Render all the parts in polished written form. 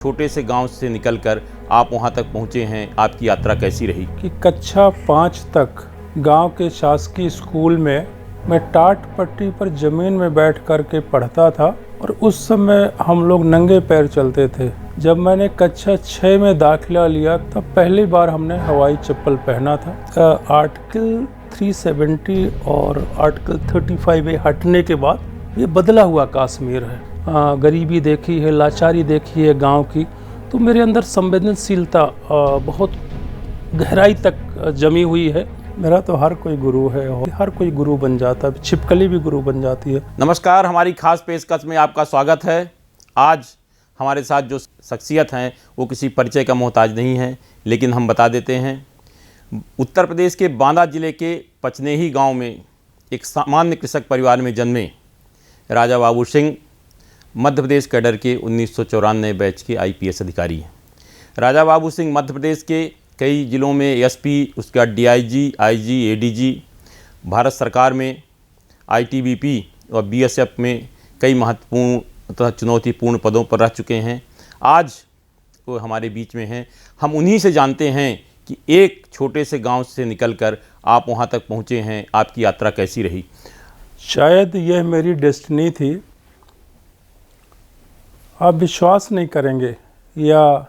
छोटे से गांव से निकलकर आप वहां तक पहुंचे हैं, आपकी यात्रा कैसी रही? कि कक्षा 5 तक गांव के शासकीय स्कूल में मैं टाट पट्टी पर ज़मीन में बैठ कर के पढ़ता था और उस समय हम लोग नंगे पैर चलते थे। जब मैंने कक्षा 6 में दाखिला लिया तब पहली बार हमने हवाई चप्पल पहना था। आर्टिकल 370 और आर्टिकल 35A हटने के बाद ये बदला हुआ कश्मीर है। गरीबी देखी है, लाचारी देखी है गांव की, तो मेरे अंदर संवेदनशीलता बहुत गहराई तक जमी हुई है। मेरा तो हर कोई गुरु है और हर कोई गुरु बन जाता है, छिपकली भी गुरु बन जाती है। नमस्कार, हमारी खास पेशकश में आपका स्वागत है। आज हमारे साथ जो शख्सियत हैं वो किसी परिचय का मोहताज नहीं है, लेकिन हम बता देते हैं। उत्तर प्रदेश के बांदा जिले के पचनेही गांव में एक सामान्य कृषक परिवार में जन्मे राजा बाबू सिंह मध्य प्रदेश कैडर के 1994 बैच के IPS अधिकारी हैं। राजा बाबू सिंह मध्य प्रदेश के कई ज़िलों में SP, उसके बाद DIG, IG, ADG, भारत सरकार में ITBP और BSF में कई महत्वपूर्ण तथा चुनौतीपूर्ण पदों पर रह चुके हैं। आज वो हमारे बीच में हैं। हम उन्हीं से जानते हैं कि एक छोटे से गांव से निकलकर आप वहां तक पहुंचे हैं, आपकी यात्रा कैसी रही? शायद यह मेरी डेस्टिनी थी। आप विश्वास नहीं करेंगे, या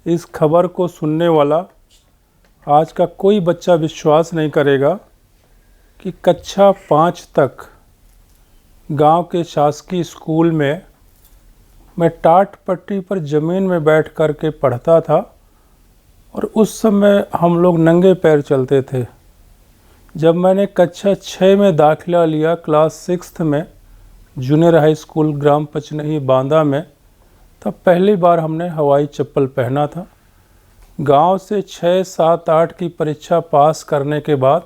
इस खबर को सुनने वाला आज का कोई बच्चा विश्वास नहीं करेगा कि कक्षा 5 तक गांव के शासकीय स्कूल में मैं टाट पट्टी पर ज़मीन में बैठ कर के पढ़ता था और उस समय हम लोग नंगे पैर चलते थे। जब मैंने कक्षा 6 में दाखिला लिया क्लास 6 में जूनियर हाई स्कूल ग्राम पचनेही बांदा में, तब पहली बार हमने हवाई चप्पल पहना था। गांव से 6, 7, 8 की परीक्षा पास करने के बाद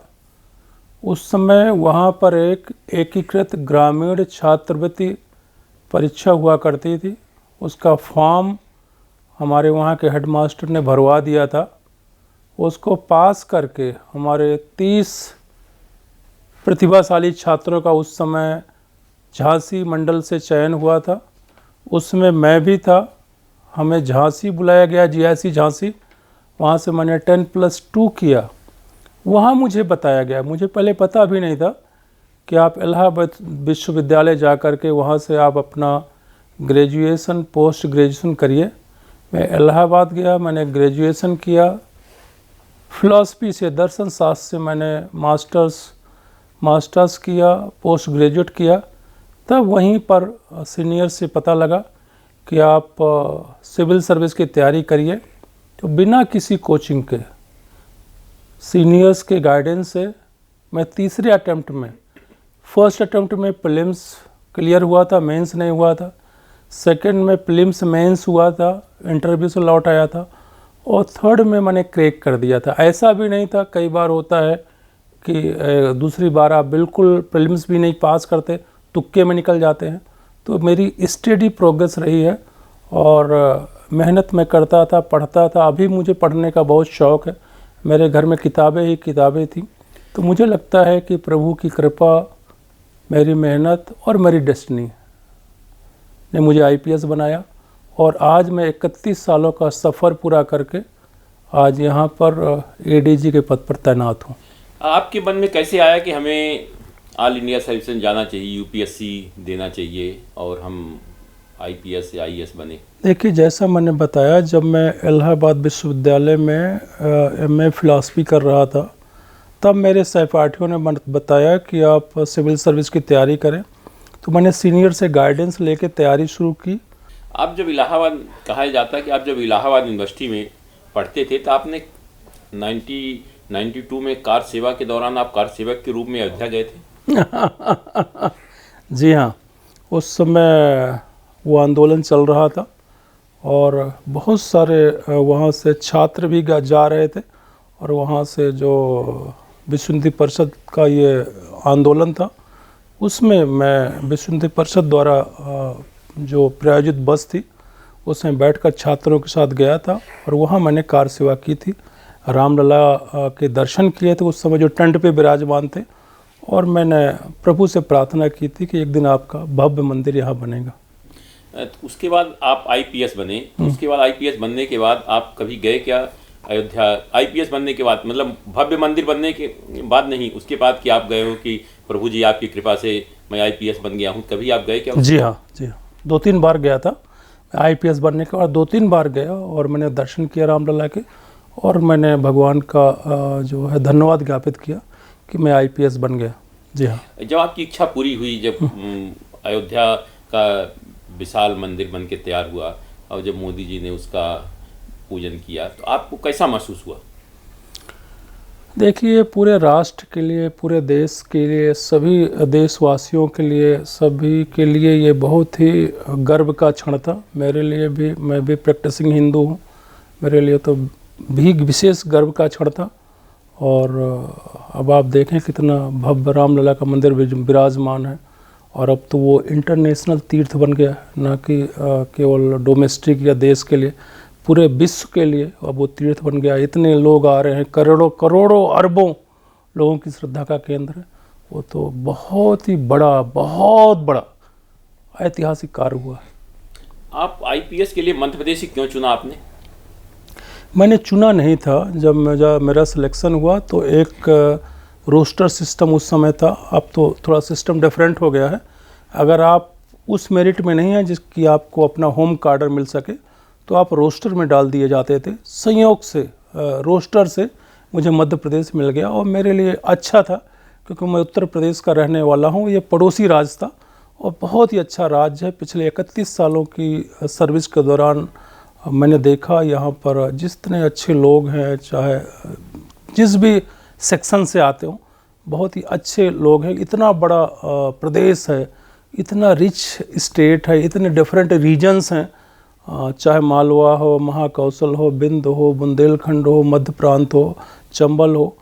उस समय वहां पर एक एकीकृत ग्रामीण छात्रवृत्ति परीक्षा हुआ करती थी। उसका फॉर्म हमारे वहां के हेडमास्टर ने भरवा दिया था। उसको पास करके हमारे 30 प्रतिभाशाली छात्रों का उस समय झांसी मंडल से चयन हुआ था। उसमें मैं भी था। हमें झांसी बुलाया गया, GIC झांसी। वहाँ से मैंने 10+2 किया। वहाँ मुझे बताया गया, मुझे पहले पता भी नहीं था कि आप इलाहाबाद विश्वविद्यालय जा कर के वहाँ से आप अपना ग्रेजुएशन पोस्ट ग्रेजुएशन करिए। मैं इलाहाबाद गया, मैंने ग्रेजुएशन किया। फिलॉसफी से, दर्शन शास्त्र से मैंने मास्टर्स किया, पोस्ट ग्रेजुएट किया। तब वहीं पर सीनियर से पता लगा कि आप सिविल सर्विस की तैयारी करिए। तो बिना किसी कोचिंग के, सीनियर्स के गाइडेंस से मैं तीसरे अटेम्प्ट में, फर्स्ट अटेम्प्ट में प्रीलिम्स क्लियर हुआ था, मेंस नहीं हुआ था। सेकंड में प्रीलिम्स मेंस हुआ था, इंटरव्यू से लौट आया था। और थर्ड में मैंने क्रैक कर दिया था। ऐसा भी नहीं था, कई बार होता है कि दूसरी बार आप बिल्कुल प्रीलिम्स भी नहीं पास करते, तुक्के में निकल जाते हैं। तो मेरी स्टडी प्रोग्रेस रही है और मेहनत मैं करता था, पढ़ता था। अभी मुझे पढ़ने का बहुत शौक़ है। मेरे घर में किताबें ही किताबें थी। तो मुझे लगता है कि प्रभु की कृपा, मेरी मेहनत और मेरी डेस्टिनी ने मुझे IPS बनाया। और आज मैं 31 सालों का सफ़र पूरा करके आज यहाँ पर ADG के पद पर तैनात हूँ। आपके मन में कैसे आया कि हमें ऑल इंडिया सर्विस में जाना चाहिए, UPSC देना चाहिए और हम IPS या IAS बने? देखिए, जैसा मैंने बताया, जब मैं इलाहाबाद विश्वविद्यालय में MA फिलॉसफी कर रहा था, तब मेरे सहपाठियों ने बताया कि आप सिविल सर्विस की तैयारी करें। तो मैंने सीनियर से गाइडेंस लेके तैयारी शुरू की। आप जब इलाहाबाद, कहा जाता है कि आप जब इलाहाबाद यूनिवर्सिटी में पढ़ते थे तो आपने 1992 में कार सेवा के दौरान आप कार सेवक के रूप में अयोध्या गए थे। जी हाँ, उस समय वो आंदोलन चल रहा था और बहुत सारे वहाँ से छात्र भी जा रहे थे। और वहाँ से जो विश्व हिंदी परिषद का ये आंदोलन था, उसमें मैं विश्व हिंदी परिषद द्वारा जो प्रायोजित बस थी उसमें बैठकर छात्रों के साथ गया था और वहाँ मैंने कार सेवा की थी। रामलला के दर्शन किए थे उस समय, जो टेंट पे विराजमान थे। और मैंने प्रभु से प्रार्थना की थी कि एक दिन आपका भव्य मंदिर यहाँ बनेगा। तो उसके बाद आप आईपीएस बने, तो उसके बाद आईपीएस बनने के बाद आप कभी गए क्या अयोध्या? आईपीएस बनने के बाद मतलब भव्य मंदिर बनने के बाद नहीं, उसके बाद कि आप गए हो कि प्रभु जी आपकी कृपा से मैं आईपीएस बन गया हूँ, कभी आप गए क्या? जी हाँ, जी हाँ, 2-3 बार गया था। आईपीएस बनने के बाद 2-3 बार गया और मैंने दर्शन किया रामलला के, और मैंने भगवान का जो है धन्यवाद ज्ञापित किया कि मैं आईपीएस बन गया। जी हाँ। जब आपकी इच्छा पूरी हुई, जब अयोध्या का विशाल मंदिर बन के तैयार हुआ और जब मोदी जी ने उसका पूजन किया, तो आपको कैसा महसूस हुआ? देखिए, पूरे राष्ट्र के लिए, पूरे देश के लिए, सभी देशवासियों के लिए, सभी के लिए ये बहुत ही गर्व का क्षण था। मेरे लिए भी, मैं भी प्रैक्टिसिंग हिंदू हूँ, मेरे लिए तो भी विशेष गर्व का क्षण था। और अब आप देखें कितना भव्य रामलला का मंदिर विराजमान है, और अब तो वो इंटरनेशनल तीर्थ बन गया है, ना कि केवल डोमेस्टिक या देश के लिए, पूरे विश्व के लिए अब वो तीर्थ बन गया। इतने लोग आ रहे हैं, करोड़ों करोड़ों अरबों लोगों की श्रद्धा का केंद्र है। वो तो बहुत ही बड़ा, बहुत बड़ा ऐतिहासिक कार्य हुआ है। आप आईपीएस के लिए मध्य प्रदेश ही क्यों चुना आपने? मैंने चुना नहीं था। जब मेरा सिलेक्शन हुआ तो एक रोस्टर सिस्टम उस समय था, अब तो थोड़ा सिस्टम डिफरेंट हो गया है। अगर आप उस मेरिट में नहीं है जिसकी आपको अपना होम कार्डर मिल सके, तो आप रोस्टर में डाल दिए जाते थे। संयोग से रोस्टर से मुझे मध्य प्रदेश मिल गया, और मेरे लिए अच्छा था क्योंकि मैं उत्तर प्रदेश का रहने वाला हूँ। ये पड़ोसी राज्य था और बहुत ही अच्छा राज्य है। पिछले 31 सालों की सर्विस के दौरान मैंने देखा यहाँ पर जितने अच्छे लोग हैं, चाहे जिस भी सेक्शन से आते हों, बहुत ही अच्छे लोग हैं। इतना बड़ा प्रदेश है, इतना रिच स्टेट है, इतने डिफरेंट रीजन्स हैं, चाहे मालवा हो, महाकौशल हो, बिंद हो, बुंदेलखंड हो, मध्य प्रांत हो, चंबल हो।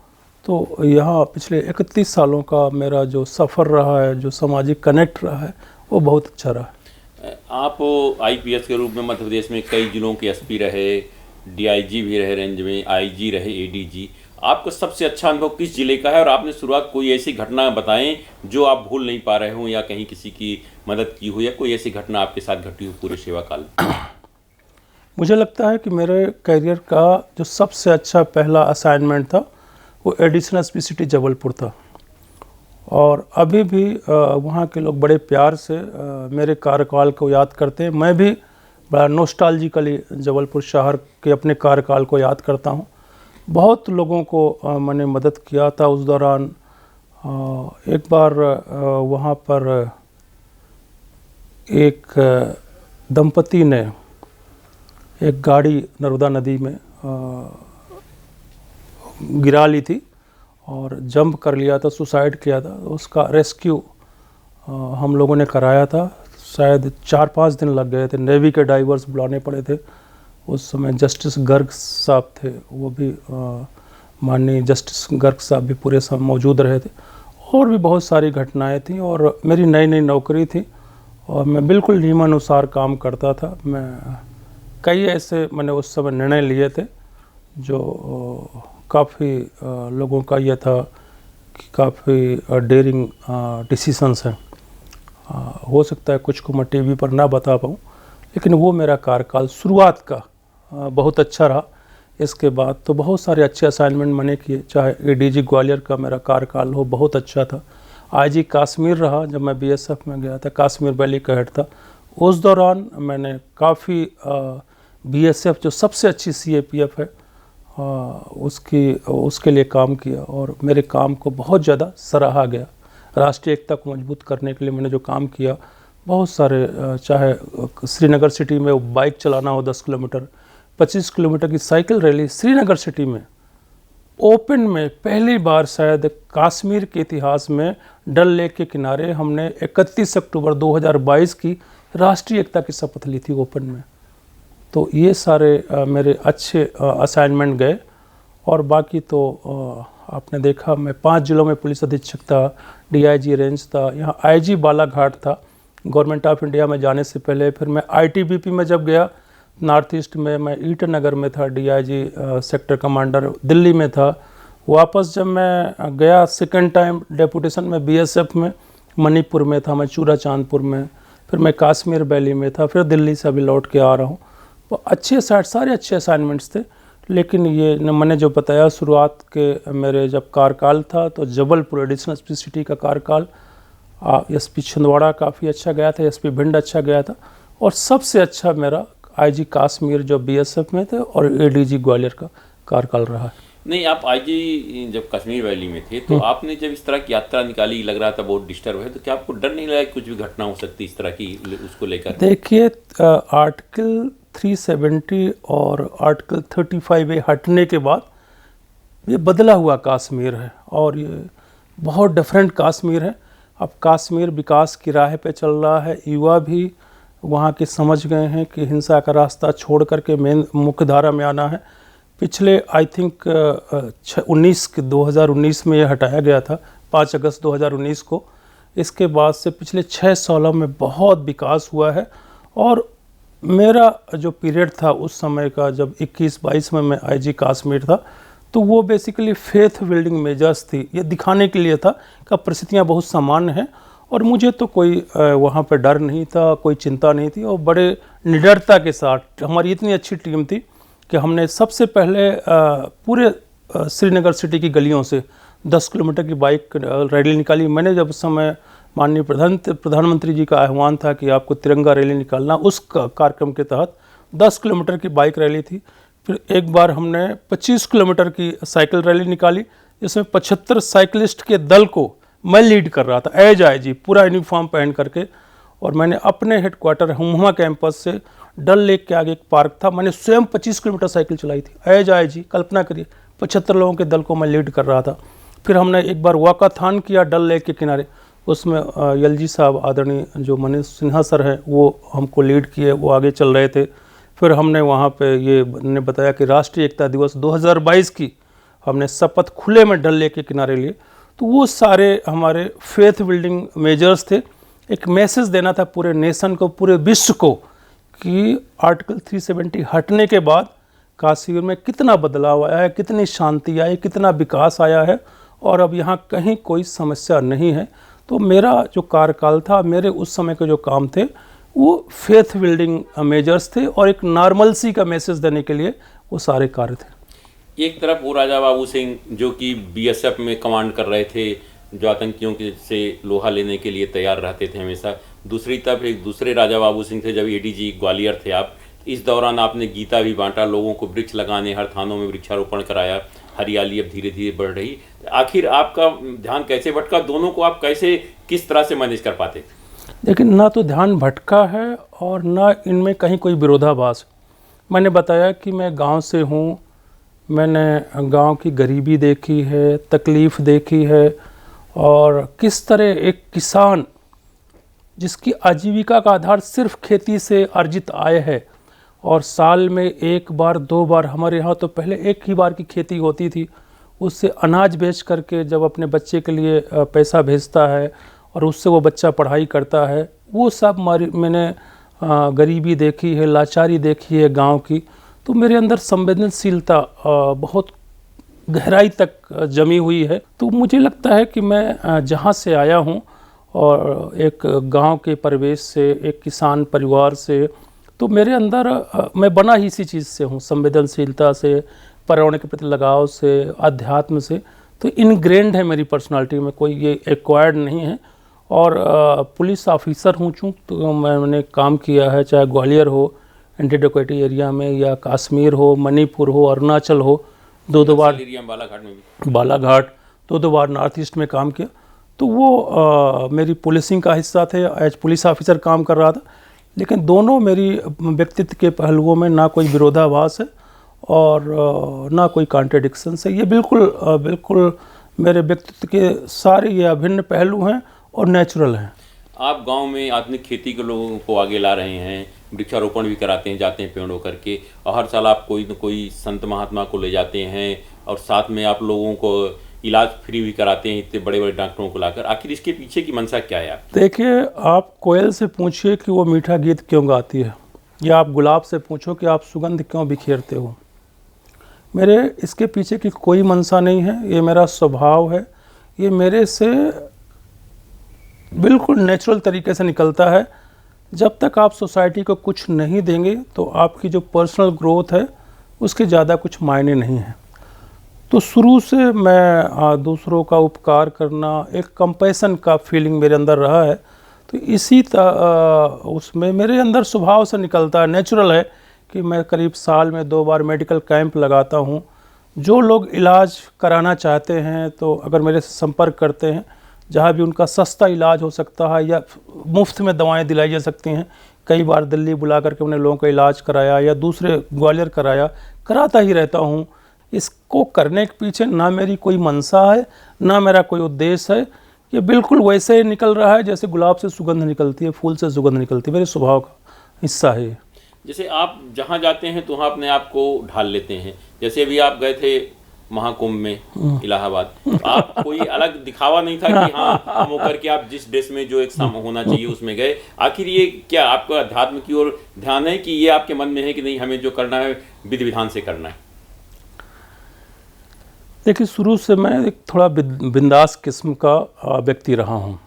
तो यहाँ पिछले 31 सालों का मेरा जो सफ़र रहा है, जो सामाजिक कनेक्ट रहा है, वो बहुत अच्छा रहा है। आप आईपीएस के रूप में मध्य प्रदेश में कई जिलों के एसपी रहे, डीआईजी भी रहे रेंज में, आईजी रहे, एडीजी। आपका सबसे अच्छा अनुभव किस जिले का है? और आपने शुरुआत कोई ऐसी घटना बताएं जो आप भूल नहीं पा रहे हो, या कहीं किसी की मदद की हो, या कोई ऐसी घटना आपके साथ घटी हो पूरे सेवा काल में? मुझे लगता है कि मेरे करियर का जो सबसे अच्छा पहला असाइनमेंट था वो एडिशनल एसपी सिटी जबलपुर था। और अभी भी वहाँ के लोग बड़े प्यार से मेरे कार्यकाल को याद करते हैं। मैं भी बड़ा नॉस्टैल्जिकली जबलपुर शहर के अपने कार्यकाल को याद करता हूँ। बहुत लोगों को मैंने मदद किया था उस दौरान। एक बार वहाँ पर एक दंपति ने एक गाड़ी नर्मदा नदी में गिरा ली थी और जंप कर लिया था, सुसाइड किया था। उसका रेस्क्यू हम लोगों ने कराया था। शायद 4-5 दिन लग गए थे, नेवी के डाइवर्स बुलाने पड़े थे। उस समय जस्टिस गर्ग साहब थे, वो भी माननीय जस्टिस गर्ग साहब भी पूरे समय मौजूद रहे थे। और भी बहुत सारी घटनाएं थी, और मेरी नई नई नौकरी थी और मैं बिल्कुल नियमानुसार काम करता था। मैं कई ऐसे मैंने उस समय निर्णय लिए थे जो काफ़ी लोगों का ये था कि काफ़ी डेयरिंग डिसीजंस हैं। हो सकता है कुछ को मैं टीवी पर ना बता पाऊँ, लेकिन वो मेरा कार्यकाल शुरुआत का बहुत अच्छा रहा। इसके बाद तो बहुत सारे अच्छे असाइनमेंट मैंने किए, चाहे एडीजी ग्वालियर का मेरा कार्यकाल हो, बहुत अच्छा था। आईजी कश्मीर रहा, जब मैं बीएसएफ में गया था, कश्मीर वैली का हेड था। उस दौरान मैंने काफ़ी बीएसएफ जो सबसे अच्छी सीएपीएफ है उसके लिए काम किया, और मेरे काम को बहुत ज़्यादा सराहा गया। राष्ट्रीय एकता को मजबूत करने के लिए मैंने जो काम किया, बहुत सारे, चाहे श्रीनगर सिटी में बाइक चलाना हो 10 किलोमीटर, 25 किलोमीटर की साइकिल रैली श्रीनगर सिटी में ओपन में पहली बार शायद कश्मीर के इतिहास में डल लेक के किनारे हमने 31 अक्टूबर 2022 की राष्ट्रीय एकता की शपथ ली थी ओपन में। तो ये सारे मेरे अच्छे असाइनमेंट गए। और बाकी तो आपने देखा, मैं 5 जिलों में पुलिस अधीक्षक था, डीआईजी रेंज था, यहाँ आईजी बालाघाट था गवर्नमेंट ऑफ इंडिया में जाने से पहले। फिर मैं आईटीबीपी में जब गया नॉर्थ ईस्ट में, मैं ईटानगर में था, डीआईजी सेक्टर कमांडर दिल्ली में था। वापस जब मैं गया सेकंड टाइम डेपुटेशन में बीएसएफ में, मणिपुर में था मैं, चूरा चांदपुर में, फिर मैं कश्मीर वैली में था, फिर दिल्ली से अभी लौट के आ रहा हूँ। तो अच्छे सारे अच्छे असाइनमेंट्स थे, लेकिन ये मैंने जो बताया शुरुआत के मेरे जब कार्यकाल था तो जबलपुर एडिशनल एसपी सिटी का कार्यकाल, एसपी छिंदवाड़ा काफ़ी अच्छा गया था, एसपी भिंड अच्छा गया था, और सबसे अच्छा मेरा आईजी कश्मीर जो बीएसएफ में थे और एडीजी ग्वालियर का कार्यकाल रहा है। नहीं, आप आईजी जब कश्मीर वैली में थे तो आपने जब इस तरह की यात्रा निकाली, लग रहा था बहुत डिस्टर्ब है, तो क्या आपको डर नहीं लगा कि कुछ भी घटना हो सकती इस तरह की उसको लेकर? देखिए, आर्टिकल 370 और आर्टिकल 35A हटने के बाद ये बदला हुआ कश्मीर है और ये बहुत डिफरेंट कश्मीर है। अब कश्मीर विकास की राह पे चल रहा है, युवा भी वहाँ के समझ गए हैं कि हिंसा का रास्ता छोड़ करके मेन मुख्य धारा में आना है। पिछले आई थिंक 2019 में ये हटाया गया था, 5 अगस्त 2019 को। इसके बाद से पिछले 6 सालों में बहुत विकास हुआ है, और मेरा जो पीरियड था उस समय का जब 21-22 में मैं आईजी कश्मीर था, तो वो बेसिकली फेथ बिल्डिंग मेजर्स थी। ये दिखाने के लिए था कि परिस्थितियाँ बहुत सामान्य हैं, और मुझे तो कोई वहाँ पे डर नहीं था, कोई चिंता नहीं थी, और बड़े निडरता के साथ हमारी इतनी अच्छी टीम थी कि हमने सबसे पहले पूरे श्रीनगर सिटी की गलियों से 10 किलोमीटर की बाइक रैली निकाली। मैंने जब उस समय माननीय प्रधानमंत्री जी का आह्वान था कि आपको तिरंगा रैली निकालना, उस कार्यक्रम के तहत 10 किलोमीटर की बाइक रैली थी। फिर एक बार हमने 25 किलोमीटर की साइकिल रैली निकाली, जिसमें 75 साइकिलिस्ट के दल को मैं लीड कर रहा था, एज आईजी पूरा यूनिफॉर्म पहन करके। और मैंने अपने हेडक्वार्टर हुमा कैंपस से डल लेक के आगे एक पार्क था, मैंने स्वयं 25 किलोमीटर साइकिल चलाई थी, एज आईजी। कल्पना करिए, 75 लोगों के दल को मैं लीड कर रहा था। फिर हमने एक बार वॉकाथॉन किया डल लेक के किनारे, उसमें एलजी साहब आदरणीय जो मनीष सिन्हा सर हैं वो हमको लीड किए, वो आगे चल रहे थे। फिर हमने वहाँ पे ये ने बताया कि राष्ट्रीय एकता दिवस 2022 की हमने शपथ खुले में डल लेक के किनारे लिए। तो वो सारे हमारे फेथ बिल्डिंग मेजर्स थे। एक मैसेज देना था पूरे नेशन को, पूरे विश्व को, कि आर्टिकल 370 हटने के बाद कश्मीर में कितना बदलाव आया है, कितनी शांति आई, कितना विकास आया है, और अब यहाँ कहीं कोई समस्या नहीं है। तो मेरा जो कार्यकाल था, मेरे उस समय के जो काम थे वो फेथ बिल्डिंग मेजर्स थे, और एक नॉर्मलसी का मैसेज देने के लिए वो सारे कार्य थे। एक तरफ वो राजा बाबू सिंह जो कि बीएसएफ में कमांड कर रहे थे, जो आतंकियों के से लोहा लेने के लिए तैयार रहते थे हमेशा, दूसरी तरफ एक दूसरे राजा बाबू सिंह थे जब एडीजी ग्वालियर थे आप। इस दौरान आपने गीता भी बांटा, लोगों को वृक्ष लगाने, हर थानों में वृक्षारोपण कराया, हरियाली अब धीरे धीरे बढ़ रही। आखिर आपका ध्यान कैसे भटका, दोनों को आप कैसे किस तरह से मैनेज कर पाते? लेकिन ना तो ध्यान भटका है और ना इनमें कहीं कोई विरोधाभास। मैंने बताया कि मैं गांव से हूँ, मैंने गांव की गरीबी देखी है, तकलीफ़ देखी है, और किस तरह एक किसान जिसकी आजीविका का आधार सिर्फ खेती से अर्जित आय है, और साल में 1 बार 2 बार, हमारे यहाँ तो पहले 1 ही बार की खेती होती थी, उससे अनाज बेच करके जब अपने बच्चे के लिए पैसा भेजता है और उससे वो बच्चा पढ़ाई करता है, वो सब मैंने गरीबी देखी है, लाचारी देखी है गांव की। तो मेरे अंदर संवेदनशीलता बहुत गहराई तक जमी हुई है। तो मुझे लगता है कि मैं जहाँ से आया हूँ, और एक गांव के परिवेश से, एक किसान परिवार से, तो मेरे अंदर मैं बना ही इसी चीज़ से हूँ, संवेदनशीलता से, पर्यावरण के प्रति लगाव से, अध्यात्म से। तो इनग्रेंड है मेरी पर्सनालिटी में, कोई ये एक्वायर्ड नहीं है। और पुलिस ऑफिसर हूँ चूँकि, तो मैंने काम किया है, चाहे ग्वालियर हो एंटी डकैती एरिया में, या कश्मीर हो, मणिपुर हो, अरुणाचल हो, 2 बार बालाघाट में भी, बालाघाट 2 बार नॉर्थ ईस्ट में काम किया। तो वो मेरी पुलिसिंग का हिस्सा थे, एज पुलिस ऑफिसर काम कर रहा था। लेकिन दोनों मेरी व्यक्तित्व के पहलुओं में ना कोई विरोधाभास है और ना कोई कॉन्ट्रडिक्शन है। ये बिल्कुल मेरे व्यक्तित्व के सारे ये अभिन्न पहलू हैं और नेचुरल हैं। आप गांव में आधुनिक खेती के लोगों को आगे ला रहे हैं, वृक्षारोपण भी कराते हैं, जाते हैं पेड़ों करके, और हर साल आप कोई न कोई संत महात्मा को ले जाते हैं, और साथ में आप लोगों को इलाज फ्री भी कराते हैं इतने बड़े बड़े डॉक्टरों को लाकर। आखिर इसके पीछे की मंशा क्या है? देखिए, आप कोयल से पूछिए कि वो मीठा गीत क्यों गाती है, या आप गुलाब से पूछो कि आप सुगंध क्यों बिखेरते हो। मेरे इसके पीछे की कोई मंशा नहीं है, ये मेरा स्वभाव है, ये मेरे से बिल्कुल नेचुरल तरीके से निकलता है। जब तक आप सोसाइटी को कुछ नहीं देंगे तो आपकी जो पर्सनल ग्रोथ है उसके ज़्यादा कुछ मायने नहीं हैं। तो शुरू से मैं दूसरों का उपकार करना, एक कंपैशन का फीलिंग मेरे अंदर रहा है। तो इसी उसमें मेरे अंदर स्वभाव से निकलता है, नेचुरल है कि मैं करीब साल में 2 बार मेडिकल कैंप लगाता हूँ। जो लोग इलाज कराना चाहते हैं तो अगर मेरे से संपर्क करते हैं, जहाँ भी उनका सस्ता इलाज हो सकता है या मुफ्त में दवाएं दिलाई जा सकती हैं। कई बार दिल्ली बुला करके उन्हें लोगों का इलाज कराया या दूसरे ग्वालियर कराता ही रहता हूँ। इसको करने के पीछे ना मेरी कोई मंशा है, ना मेरा कोई उद्देश्य है। ये बिल्कुल वैसे ही निकल रहा है जैसे गुलाब से सुगंध निकलती है, फूल से सुगंध निकलती है, मेरे स्वभाव का हिस्सा है ये। जैसे आप जहाँ जाते हैं तो वहाँ अपने आप को ढाल लेते हैं। जैसे अभी आप गए थे महाकुंभ में इलाहाबाद, आप कोई अलग दिखावा नहीं था कि हाँ हम होकर के आप जिस ड्रेस में जो एक सम होना चाहिए उसमें गए। आखिर ये क्या आपका अध्यात्म की ओर ध्यान है कि ये आपके मन में है कि नहीं हमें जो करना है विधि विधान से करना है? देखिए, शुरू से मैं एक थोड़ा बिंदास किस्म का व्यक्ति रहा हूँ।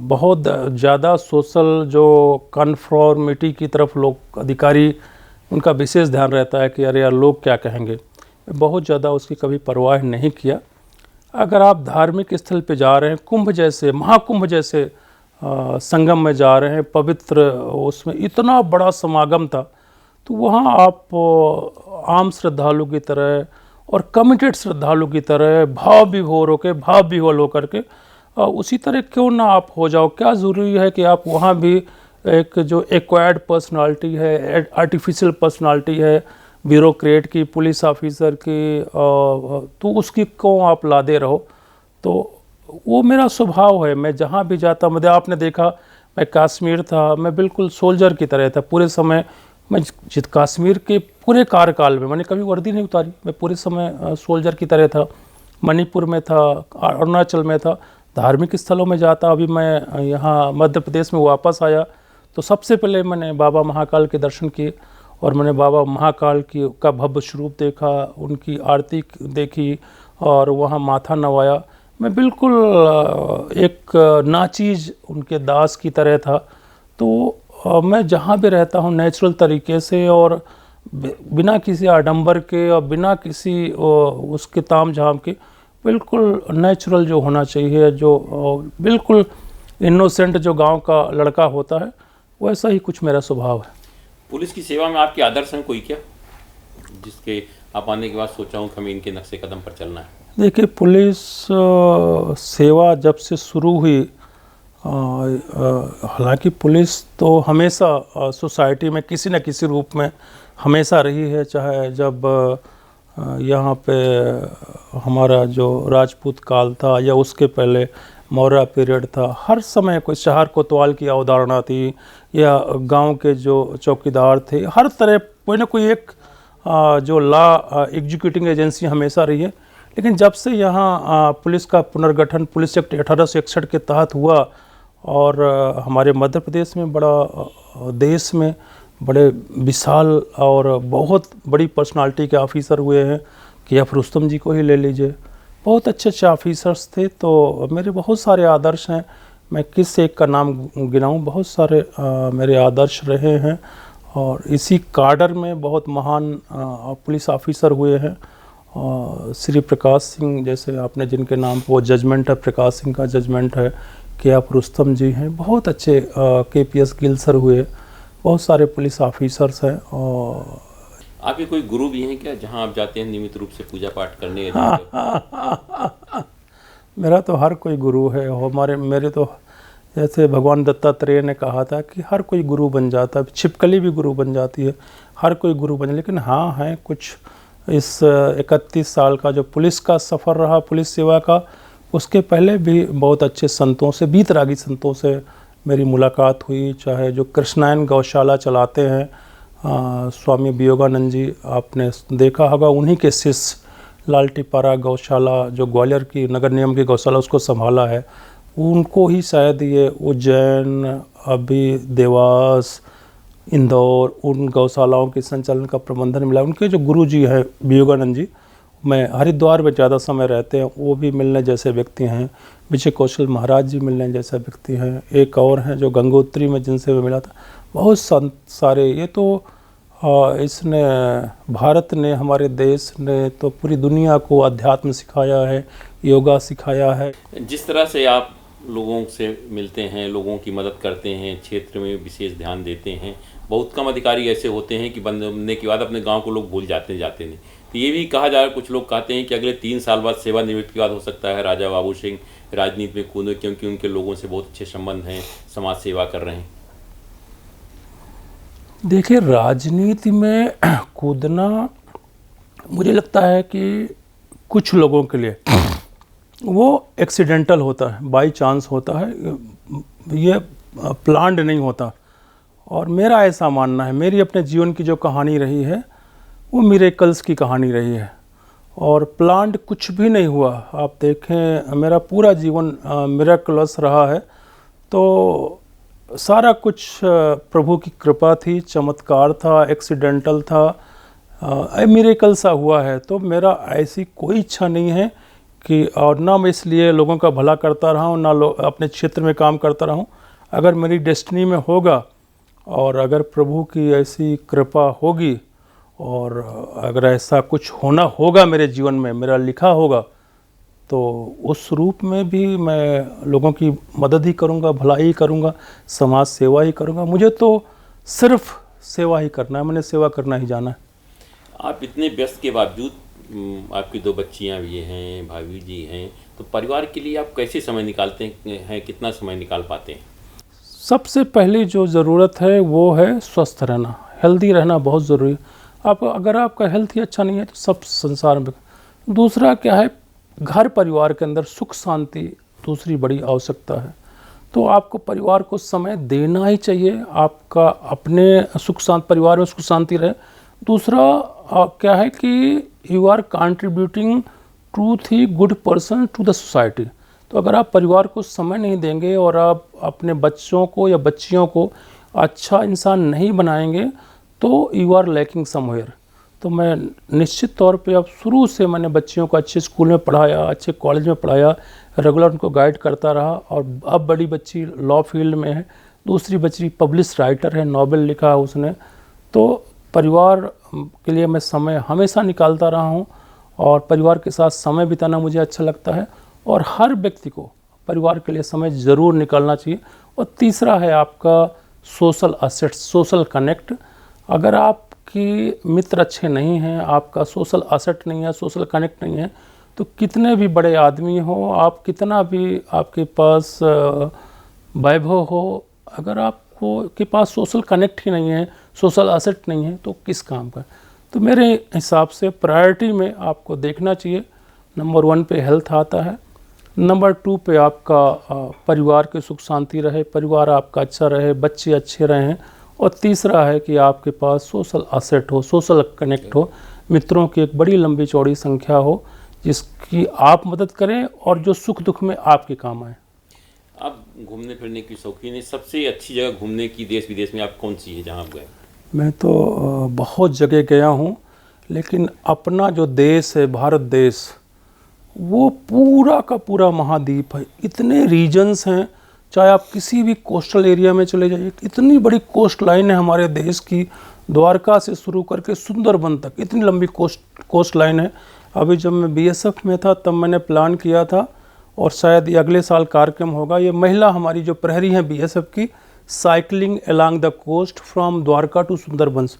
बहुत ज़्यादा सोशल जो कन्फॉर्मिटी की तरफ लोग अधिकारी, उनका विशेष ध्यान रहता है कि अरे यार लोग क्या कहेंगे। बहुत ज़्यादा उसकी कभी परवाह नहीं किया। अगर आप धार्मिक स्थल पे जा रहे हैं, कुंभ जैसे, महाकुंभ जैसे संगम में जा रहे हैं, पवित्र, उसमें इतना बड़ा समागम था, तो वहाँ आप आम श्रद्धालु की तरह और कमिटेड श्रद्धालु की तरह भाव विह्वल होकर के उसी तरह क्यों ना आप हो जाओ। क्या ज़रूरी है कि आप वहाँ भी एक जो एक्वायर्ड पर्सनालिटी है, आर्टिफिशियल पर्सनालिटी है, ब्यूरोक्रेट की, पुलिस ऑफिसर की, तो उसकी क्यों आप लादे रहो। तो वो मेरा स्वभाव है। मैं जहाँ भी जाता, मतलब आपने देखा मैं कश्मीर था, मैं बिल्कुल सोल्जर की तरह था पूरे समय। मैं जित कश्मीर के पूरे कार्यकाल में मैंने कभी वर्दी नहीं उतारी, मैं पूरे समय सोल्जर की तरह था। मणिपुर में था, अरुणाचल में था, धार्मिक स्थलों में जाता। अभी मैं यहाँ मध्य प्रदेश में वापस आया तो सबसे पहले मैंने बाबा महाकाल के दर्शन किए और मैंने बाबा महाकाल का भव्य स्वरूप देखा, उनकी आरती देखी और वहाँ माथा नवाया। मैं बिल्कुल एक नाचीज उनके दास की तरह था। तो मैं जहाँ भी रहता हूँ नेचुरल तरीके से और बिना किसी आडंबर के और बिना किसी उसके ताम झाम के, बिल्कुल नेचुरल जो होना चाहिए, जो बिल्कुल इनोसेंट जो गांव का लड़का होता है, वैसा ही कुछ मेरा स्वभाव है। पुलिस की सेवा में आपके आदर्श हैं कोई क्या, जिसके आप आने के बाद सोचा हूँ कि हमें इनके नक्शे कदम पर चलना है? देखिए, पुलिस सेवा जब से शुरू हुई, हालांकि पुलिस तो हमेशा सोसाइटी में किसी न किसी रूप में हमेशा रही है। चाहे जब यहाँ पे हमारा जो राजपूत काल था या उसके पहले मौर्य पीरियड था, हर समय कोई शहर कोतवाल की अवधारणा थी या गांव के जो चौकीदार थे, हर तरह कोई ना कोई एक जो लॉ एग्जीक्यूटिंग एजेंसी हमेशा रही है। लेकिन जब से यहाँ पुलिस का पुनर्गठन पुलिस एक्ट 1861 के तहत हुआ और हमारे मध्य प्रदेश में देश में बड़े विशाल और बहुत बड़ी पर्सनालिटी के ऑफिसर हुए हैं कि एफ रुस्तम जी को ही ले लीजिए, बहुत अच्छे अच्छे ऑफिसर्स थे। तो मेरे बहुत सारे आदर्श हैं, मैं किस एक का नाम गिनाऊं, बहुत सारे मेरे आदर्श रहे हैं। और इसी काडर में बहुत महान पुलिस ऑफिसर हुए हैं। श्री प्रकाश सिंह जैसे आपने जिनके नाम पर वो जजमेंट है, प्रकाश सिंह का जजमेंट है, के एफ रुस्तम जी हैं, बहुत अच्छे KPS गिल सर हुए, बहुत सारे पुलिस ऑफिसर्स हैं। और आपके कोई गुरु भी हैं क्या, जहां आप जाते हैं नियमित रूप से पूजा पाठ करने? मेरा तो हर कोई गुरु है। मेरे तो जैसे भगवान दत्तात्रेय ने कहा था कि हर कोई गुरु बन जाता है, छिपकली भी गुरु बन जाती है, हर कोई गुरु बन। लेकिन हाँ है कुछ, इस 31 साल का जो पुलिस का सफ़र रहा, पुलिस सेवा का, उसके पहले भी बहुत अच्छे संतों से, बीतरागी संतों से मेरी मुलाकात हुई। चाहे जो कृष्णायन गौशाला चलाते हैं स्वामी वियोगानंद जी, आपने देखा होगा, उन्हीं के शिष्य लालटीपारा गौशाला जो ग्वालियर की नगर निगम की गौशाला उसको संभाला है, उनको ही शायद ये उज्जैन, अभी देवास, इंदौर, उन गौशालाओं के संचालन का प्रबंधन मिला। उनके जो गुरुजी हैं वियोगानंद जी, मैं हरिद्वार में ज़्यादा समय रहते हैं, वो भी मिलने जैसे व्यक्ति हैं। विजय कौशल महाराज जी मिलने जैसे व्यक्ति हैं। एक और हैं जो गंगोत्री में, जिनसे मैं मिला था। बहुत सारे, ये तो इसने, भारत ने, हमारे देश ने तो पूरी दुनिया को अध्यात्म सिखाया है, योगा सिखाया है। जिस तरह से आप लोगों से मिलते हैं, लोगों की मदद करते हैं, क्षेत्र में विशेष ध्यान देते हैं, बहुत कम अधिकारी ऐसे होते हैं कि बनने के बाद अपने गांव को लोग भूल जाते नहीं। तो ये भी कहा जा रहा है, कुछ लोग कहते हैं कि अगले 3 साल बाद सेवानिवृत्ति के बाद हो सकता है राजा बाबू सिंह राजनीति में कूदें, क्योंकि उनके लोगों से बहुत अच्छे संबंध हैं, समाज सेवा कर रहे हैं। देखिए, राजनीति में कूदना मुझे लगता है कि कुछ लोगों के लिए वो एक्सीडेंटल होता है, बाई चांस होता है, ये प्लान्ड नहीं होता। और मेरा ऐसा मानना है, मेरी अपने जीवन की जो कहानी रही है वो मिरेकल्स की कहानी रही है, और प्लान्ड कुछ भी नहीं हुआ। आप देखें, मेरा पूरा जीवन मिरेकलस रहा है। तो सारा कुछ प्रभु की कृपा थी, चमत्कार था, एक्सीडेंटल था, मिरेकल सा हुआ है। तो मेरा ऐसी कोई इच्छा नहीं है कि, और ना मैं इसलिए लोगों का भला करता रहा हूँ, ना अपने क्षेत्र में काम करता रहूँ। अगर मेरी डेस्टिनी में होगा और अगर प्रभु की ऐसी कृपा होगी और अगर ऐसा कुछ होना होगा मेरे जीवन में, मेरा लिखा होगा, तो उस रूप में भी मैं लोगों की मदद ही करूँगा, भलाई ही करूँगा, समाज सेवा ही करूँगा। मुझे तो सिर्फ सेवा ही करना है, मैंने सेवा करना ही जाना है। आप इतने व्यस्त के बावजूद, आपकी 2 बच्चियां भी हैं, भाभी जी हैं, तो परिवार के लिए आप कैसे समय निकालते हैं, कितना समय निकाल पाते हैं? सबसे पहली जो ज़रूरत है वो है स्वस्थ रहना, हेल्दी रहना बहुत ज़रूरी है। अगर आपका हेल्थ ही अच्छा नहीं है तो सब संसार में। दूसरा क्या है, घर परिवार के अंदर सुख शांति दूसरी बड़ी आवश्यकता है। तो आपको परिवार को समय देना ही चाहिए, आपका अपने सुख शांति, परिवार में सुख शांति रहे। दूसरा क्या है कि you are contributing truth he good person to the society. तो अगर आप परिवार को समय नहीं देंगे और आप अपने बच्चों को या बच्चियों को अच्छा इंसान नहीं बनाएंगे तो यू आर लैकिंग समवेयर। तो मैं निश्चित तौर पे, अब शुरू से मैंने बच्चियों को अच्छे स्कूल में पढ़ाया, अच्छे कॉलेज में पढ़ाया, रेगुलर उनको गाइड करता रहा। और अब बड़ी बच्ची लॉ फील्ड में है, दूसरी बच्ची पब्लिश राइटर है, नॉवेल लिखा है उसने। तो परिवार के लिए मैं समय हमेशा निकालता रहा हूँ और परिवार के साथ समय बिताना मुझे अच्छा लगता है। और हर व्यक्ति को परिवार के लिए समय ज़रूर निकालना चाहिए। और तीसरा है आपका सोशल असेट्स, सोशल कनेक्ट। अगर आपकी मित्र अच्छे नहीं हैं, आपका सोशल असेट नहीं है, सोशल कनेक्ट नहीं है, तो कितने भी बड़े आदमी हो, आप कितना भी आपके पास वैभव हो, अगर आपको के पास सोशल कनेक्ट ही नहीं है, सोशल असेट नहीं है, तो किस काम का। तो मेरे हिसाब से प्रायोरिटी में आपको देखना चाहिए, नंबर 1 पे हेल्थ आता है, नंबर 2 पे आपका परिवार के सुख शांति रहे, परिवार आपका अच्छा रहे, बच्चे अच्छे रहें, और तीसरा है कि आपके पास सोशल असेट हो, सोशल कनेक्ट हो, मित्रों की एक बड़ी लंबी चौड़ी संख्या हो जिसकी आप मदद करें और जो सुख दुख में आपके काम आए। आप घूमने फिरने की शौकीन है, सबसे अच्छी जगह घूमने की देश विदेश में आप कौन सी है जहाँ आप गए? मैं तो बहुत जगह गया हूँ, लेकिन अपना जो देश है, भारत देश, वो पूरा का पूरा महाद्वीप है। इतने रीजन्स हैं, चाहे आप किसी भी कोस्टल एरिया में चले जाइए, इतनी बड़ी कोस्ट लाइन है हमारे देश की, द्वारका से शुरू करके सुंदरबन तक इतनी लंबी कोस्ट लाइन है। अभी जब मैं बीएसएफ में था तब मैंने प्लान किया था, और शायद ये अगले साल कार्यक्रम होगा, ये महिला हमारी जो प्रहरी हैं बीएसएफ की, cycling along the coast from Dwarka to Sundarbans.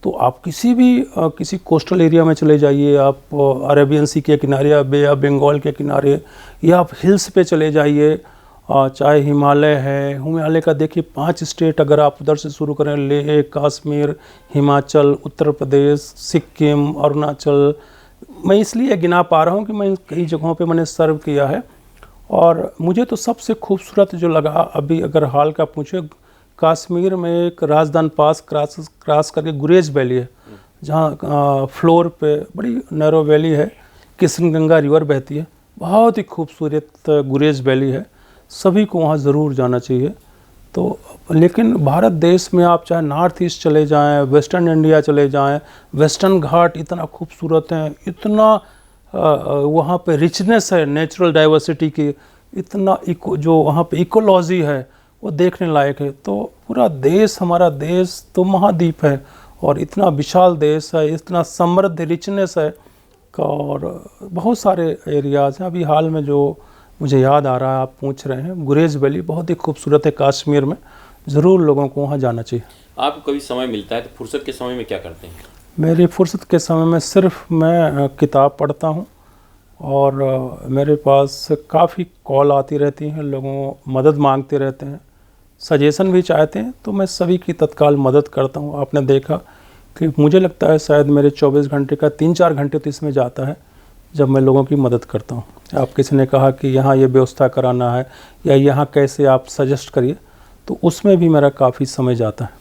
तो आप किसी कोस्टल एरिया में चले जाइए, आप अरेबियन सी के किनारे या बे ऑफ बंगाल के किनारे, या आप हिल्स पे चले जाइए, चाहे हिमालय है, हिमालय का देखिए 5 स्टेट अगर आप उधर से शुरू करें, लेह, कश्मीर, हिमाचल, उत्तर प्रदेश, सिक्किम, अरुणाचल। मैं इसलिए गिना पा रहा हूँ कि मैं कई जगहों पे मैंने सर्व किया है। और मुझे तो सबसे खूबसूरत जो लगा, अभी अगर हाल का पूछे, कश्मीर में एक राजदान पास क्रॉस करके गुरेज वैली है, जहाँ फ्लोर पे बड़ी नैरो वैली है, कृष्ण गंगा रिवर बहती है, बहुत ही खूबसूरत गुरेज वैली है, सभी को वहाँ ज़रूर जाना चाहिए। तो लेकिन भारत देश में आप चाहे नॉर्थ ईस्ट चले जाएं, वेस्टर्न इंडिया चले जाएं, वेस्टर्न घाट इतना खूबसूरत हैं, इतना वहाँ पे रिचनेस है नेचुरल डाइवर्सिटी की, इतना जो वहाँ पे इकोलॉजी है वो देखने लायक है। तो पूरा देश, हमारा देश तो महाद्वीप है और इतना विशाल देश है, इतना समृद्ध रिचनेस है और बहुत सारे एरियाज़ हैं। अभी हाल में जो मुझे याद आ रहा है, आप पूछ रहे हैं, गुरेज वैली बहुत ही खूबसूरत है कश्मीर में, ज़रूर लोगों को वहाँ जाना चाहिए। आपको कभी समय मिलता है तो फुर्सत के समय में क्या करते हैं? मेरी फुर्सत के समय में सिर्फ मैं किताब पढ़ता हूँ और मेरे पास काफ़ी कॉल आती रहती हैं, लोगों मदद मांगते रहते हैं, सजेशन भी चाहते हैं, तो मैं सभी की तत्काल मदद करता हूँ। आपने देखा कि मुझे लगता है शायद मेरे 24 घंटे का 3-4 घंटे तो इसमें जाता है जब मैं लोगों की मदद करता हूँ। आप किसी ने कहा कि यहाँ ये व्यवस्था कराना है या यहाँ कैसे आप सजेस्ट करिए, तो उसमें भी मेरा काफ़ी समय जाता है।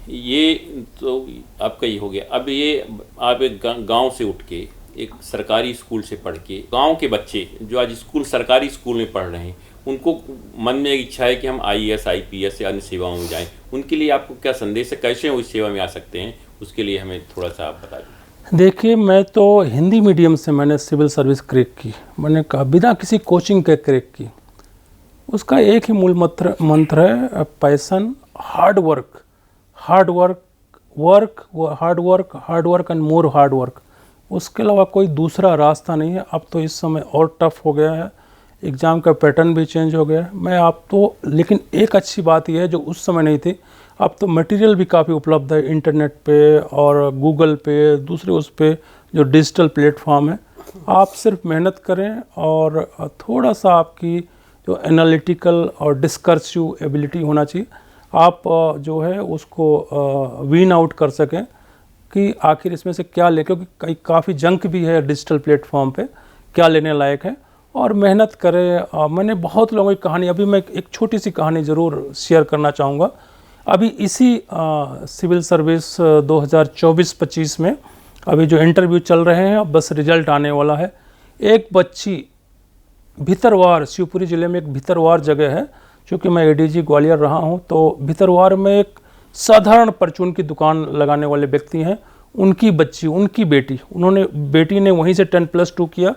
ये तो आपका ही हो गया। अब ये आप एक गांव से उठ के एक सरकारी स्कूल से पढ़ के, गांव के बच्चे जो आज सरकारी स्कूल में पढ़ रहे हैं, उनको मन में एक इच्छा है कि हम IAS IPS या अन्य सेवाओं में जाएं, उनके लिए आपको क्या संदेश है, कैसे वो इस सेवा में आ सकते हैं, उसके लिए हमें थोड़ा सा आप बता दें। देखिए, मैं तो हिंदी मीडियम से मैंने सिविल सर्विस क्रैक की, मैंने कहा बिना किसी कोचिंग के क्रैक की। उसका एक ही मूल मंत्र है, passion, hard work, hard work and more hard work. उसके अलावा कोई दूसरा रास्ता नहीं है। अब तो इस समय और टफ हो गया है, एग्ज़ाम का पैटर्न भी चेंज हो गया है। मैं आप तो, लेकिन एक अच्छी बात यह है जो उस समय नहीं थी, अब तो मटेरियल भी काफ़ी उपलब्ध है इंटरनेट पे और गूगल पे, दूसरे उस पे जो डिजिटल प्लेटफॉर्म है। आप सिर्फ मेहनत करें और थोड़ा सा आपकी जो एनालिटिकल और डिस्कर्सिव एबिलिटी होना चाहिए, आप जो है उसको वीन आउट कर सकें कि आखिर इसमें से क्या ले, क्योंकि काफ़ी जंक भी है डिजिटल प्लेटफॉर्म पे, क्या लेने लायक है, और मेहनत करें। मैंने बहुत लोगों की कहानी, अभी मैं एक छोटी सी कहानी ज़रूर शेयर करना चाहूँगा। अभी इसी सिविल सर्विस 2024-25 में अभी जो इंटरव्यू चल रहे हैं, बस रिजल्ट आने वाला है। एक बच्ची भितरवार, शिवपुरी ज़िले में एक भितरवार जगह है, चूँकि मैं ADG ग्वालियर रहा हूँ, तो भितरवार में एक साधारण परचून की दुकान लगाने वाले व्यक्ति हैं, उनकी बच्ची, उनकी बेटी ने वहीं से 10+2 किया।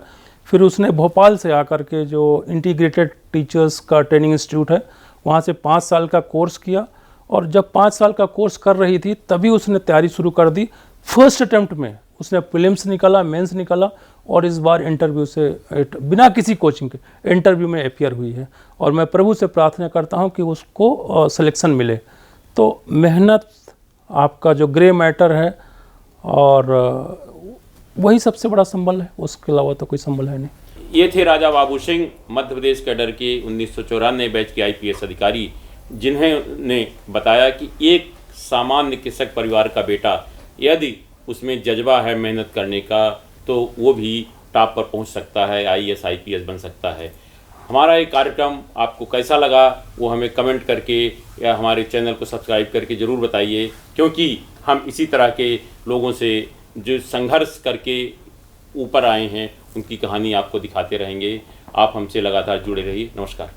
फिर उसने भोपाल से आकर के जो इंटीग्रेटेड टीचर्स का ट्रेनिंग इंस्टीट्यूट है, वहाँ से 5 साल का कोर्स किया, और जब 5 साल का कोर्स कर रही थी तभी उसने तैयारी शुरू कर दी। फर्स्ट अटेम्प्ट में उसने प्रीलिम्स निकाला, मेंस निकाला, और इस बार इंटरव्यू से बिना किसी कोचिंग के इंटरव्यू में अपीयर हुई है। और मैं प्रभु से प्रार्थना करता हूँ कि उसको सिलेक्शन मिले। तो मेहनत आपका जो ग्रे मैटर है, और वही सबसे बड़ा संबल है, उसके अलावा तो कोई संबल है नहीं। ये थे राजा बाबू सिंह, मध्य प्रदेश कैडर के 1994 बैच के IPS अधिकारी, जिन्होंने बताया कि एक सामान्य कृषक परिवार का बेटा यदि उसमें जज्बा है मेहनत करने का, तो वो भी टॉप पर पहुंच सकता है, IAS IPS बन सकता है। हमारा ये कार्यक्रम आपको कैसा लगा वो हमें कमेंट करके या हमारे चैनल को सब्सक्राइब करके ज़रूर बताइए, क्योंकि हम इसी तरह के लोगों से जो संघर्ष करके ऊपर आए हैं उनकी कहानी आपको दिखाते रहेंगे। आप हमसे लगातार जुड़े रहिए। नमस्कार।